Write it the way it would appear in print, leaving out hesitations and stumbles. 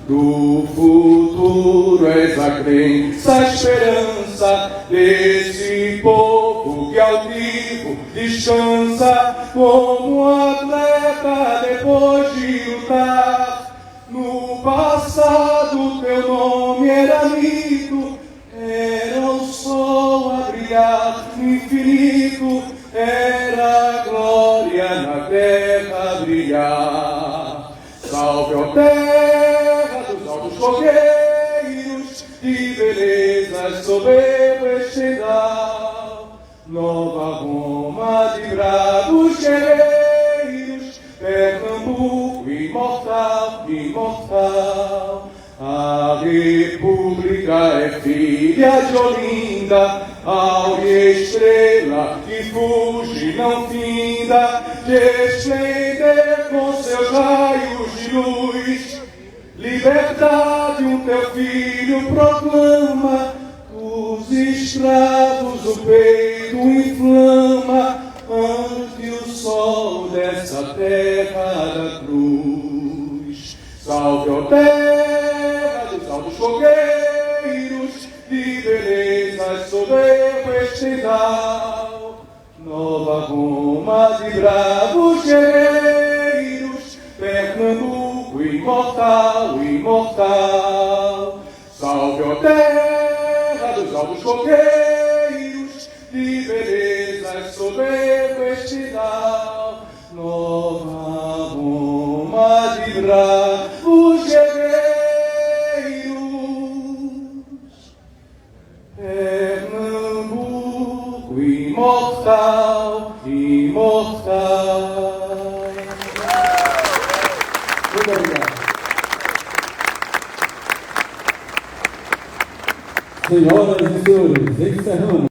do futuro és a crença, a esperança desse povo que altivo descansa como um atleta depois de lutar. No passado teu nome era mito, era o sol a brilhar no infinito, era a glória na terra a brilhar. Salve, ó terra dos altos coqueiros, de belezas soberbo estendal, Nova Roma de bravos guerreiros, Pernambuco imortal, imortal. A República é filha de Olinda, áurea estrela que fuge não finda, de esplender com seus raios de luz. Liberdade o teu filho proclama, os escravos o peito inflama, ante o sol dessa terra da cruz. Salve, ó terra dos altos coqueiros, de belezas soberbo estendal, Nova Roma de bravos guerreiros, Pernambuco imortal, imortal. Salve, ó terra dos altos coqueiros, de belezas soberbo estendal, Nova Roma de bravos guerreiros, Pernambuco imortal, imortal. Muito obrigado. Senhoras e senhores, encerramos.